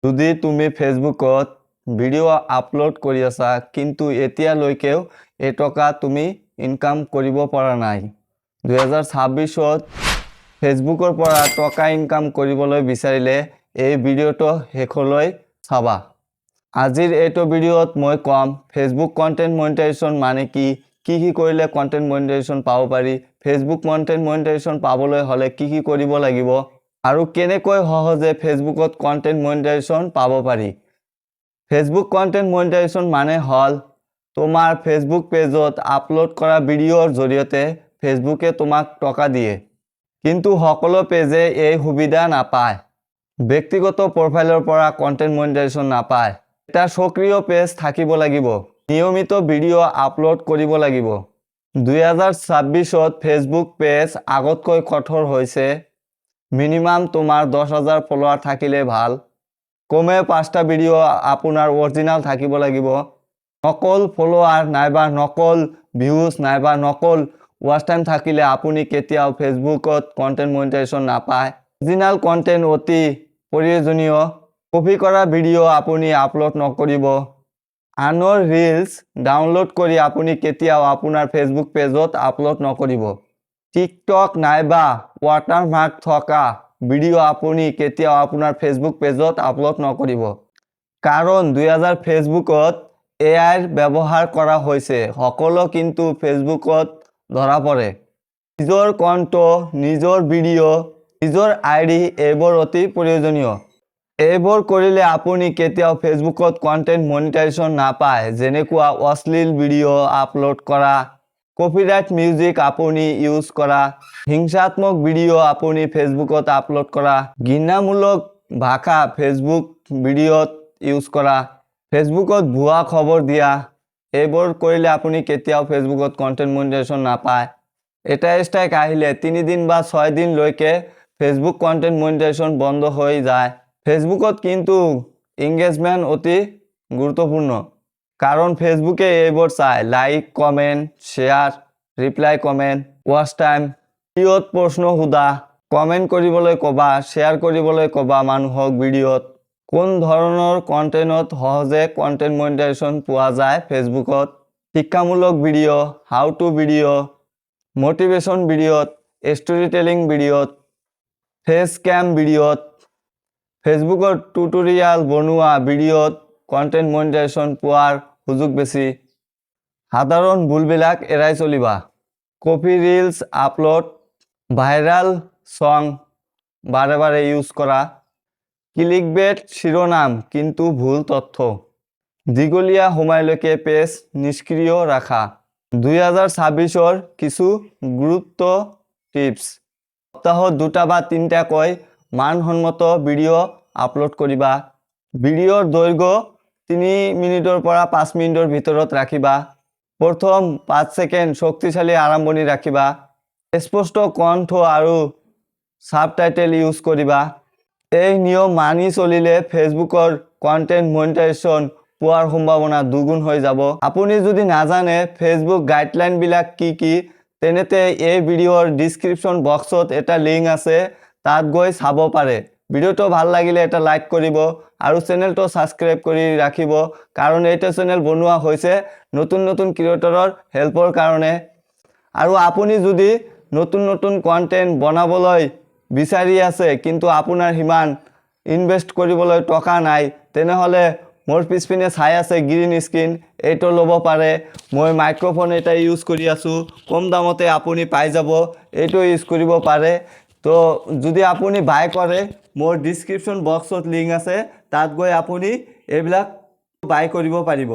যদি তুমি ফেসবুকত video upload কৰি আছা কিন্তু এতিয়ালৈকেও এই টকা তুমি ইনকাম কৰিব পৰা নাই 2026ত ফেসবুকৰ পৰা টকা ইনকাম কৰিবলৈ বিচাৰিলে এই ভিডিওটো শেষলৈ চাবা আজিৰ এইটো ভিডিওত মই কম ফেসবুক কন্টেন্ট মনিটাইজেশন মানে কি কৰিলে কন্টেন্ট মনিটাইজেশন পাব পাৰি ফেসবুক কন্টেন্ট মনিটাইজেশন পাবলৈ হলে কি কৰিব লাগিব আৰু কেনেকৈ সহজে ফেসবুকত কন্টেন্ট মনিটাইজেশন পাব পাৰি ফেসবুক কন্টেন্ট মনিটাইজেশন মানে হল তোমাৰ ফেসবুক পেজত আপলোড কৰা ভিডিওৰ জৰিয়তে ফেসবুকে তোমাক টকা দিয়ে কিন্তু সকলো পেজে এই সুবিধা নাপায় ব্যক্তিগত প্ৰফাইলৰ পৰা কন্টেন্ট মনিটাইজেশন নাপায় এটা সক্ৰিয় পেজ থাকিব লাগিব নিয়মিত ভিডিও আপলোড কৰিব লাগিব 2026ত ফেসবুক পেজ আগতকৈ কঠোৰ হৈছে মিনিমাম তোমাৰ 10,000 ফলোৱাৰ থাকিলে ভাল কমে 5টা ভিডিও আপোনাৰ অৰিজিনাল থাকিব লাগিব নকল ফলোৱাৰ নাইবা নকল ভিউজ নাইবা নকল ওয়াচ টাইম থাকিলে আপুনি কেতিয়াও ফেসবুকত কন্টেন্ট মনিটাইজেশন নাপায় অৰিজিনাল কন্টেন্ট অতি প্ৰয়োজনীয় কপি কৰা ভিডিও আপুনি আপলোড নকৰিব আনৰ ৰিলস ডাউনলোড কৰি আপুনি কেতিয়াও আপোনাৰ ফেসবুক পেজত আপলোড নকৰিব টিকটক নাইবা ওয়াটাৰমাৰ্ক থকা ভিডিও আপুনি কেতিয়াও আপোনাৰ ফেসবুক পেজত আপলোড নকৰিব কাৰণ 2000 ফেসবুকত এআই ব্যৱহাৰ কৰা হৈছে সকলো কিন্তু ফেসবুকত ধৰা পৰে নিজৰ কণ্ট নিজৰ ভিডিও নিজৰ আইডি এইবোৰ অতি প্ৰয়োজনীয় এইবোৰ কৰিলে আপুনি কেতিয়াও ফেসবুকত কন্টেন্ট মনিটাইজেশন নাপায় যেনেকুৱা অশ্লীল ভিডিও আপলোড কৰা কপিৰাইট মিউজিক আপুনি ইউজ কৰা হিংসাত্মক ভিডিও আপুনি ফেসবুকত আপলোড কৰা ঘৃণামূলক ভাষা ফেসবুক ভিডিওত ইউজ কৰা ফেসবুকত ভুৱা খবৰ দিয়া এইবোৰ কৰিলে আপুনি কেতিয়াও ফেসবুকত কন্টেন্ট মনিটাইজেশন নাপায় এটা স্ট্ৰাইক আহিলে 3 দিন বা 6 দিন লৈকে ফেসবুক কন্টেন্ট মনিটাইজেশন বন্ধ হৈ যায় ফেসবুকত কিন্তু এঙ্গেজমেন্ট অতি গুৰুত্বপূৰ্ণ কাৰণ ফেসবুকে এইবোৰ চাই like comment share reply comment watch time ভিডিওত প্ৰশ্ন সোধা কমেন্ট কৰিবলৈ কবা শেয়াৰ কৰিবলৈ কবা মানুহক ভিডিওত কোন ধৰণৰ কন্টেন্টত সহজে কন্টেন্ট মনিটাইজেশন পোৱা যায় ফেসবুকত শিক্ষামূলক video how to video motivation ভিডিওত স্টোৰি টেলিং ভিডিওত ফেস ক্যাম ভিডিওত ফেসবুকৰ টিউটোৰিয়াল বনোৱা ভিডিওত কন্টেন্ট মনিটাইজেশন পোৱাৰ সুযোগ বেছি সাধাৰণ ভুলবিলাক এৰাই চলিবা কপি ৰিলস আপলোড ভাইৰাল সং বাৰে বাৰে ইউজ কৰা ক্লিকবেট শিৰোনাম কিন্তু ভুল তথ্য দীঘলীয়া সময়লৈকে পেজ নিষ্ক্ৰিয় ৰাখা 2026ৰ কিছু গুৰুত্ব টিপস সপ্তাহত 2টা বা 3টা কৈ মানসন্মত ভিডিও আপলোড কৰিবা ভিডিওৰ দৈৰ্ঘ্য 3 মিনিটৰ পৰা 5 মিনিটৰ ভিতৰত ৰাখিবা প্ৰথম 5 সেকেন্ড শক্তিশালী আৰম্ভণি ৰাখিবা স্পষ্ট কণ্ঠ আৰু সাবটাইটেল ইউজ কৰিবা এই নিয়ম মানি চলিলে ফেসবুকৰ কন্টেন্ট মনিটাইজেশন পোৱাৰ সম্ভাৱনা দুগুণ হৈ যাব আপুনি যদি নাজানে ফেসবুক গাইডলাইন বিলাক কি তেনেতে এই ভিডিওৰ ডেসক্ৰিপশন বক্সত এটা লিংক আছে তাত গৈ চাব পাৰে ভিডিওটো ভাল লাগিলে এটা লাইক কৰিব আৰু চেনেলটো সাবস্ক্ৰাইব কৰি ৰাখিব কাৰণ এইটো চেনেল বনোৱা হৈছে নতুন নতুন ক্ৰিয়েটৰৰ হেল্পৰ কাৰণে আৰু আপুনি যদি নতুন কন্টেন্ট বনাবলৈ বিচাৰি আছে কিন্তু আপোনাৰ হিমান ইনভেস্ট কৰিবলৈ টকা নাই তেনেহলে মোৰ পিছপিনে চাই আছে গ্ৰীন স্ক্ৰীন এইটো ল'ব পাৰে মই মাইক্ৰোফোন এটা ইউজ কৰি আছো কম দামতে আপুনি পাই যাব এইটো ইউজ কৰিব পাৰে তো যদি আপুনি বাই কৰে মোৰ ডেসক্ৰিপশন বক্সত লিংক আছে তাত গৈ আপুনি এইবিলাক বাই কৰিব পাৰিব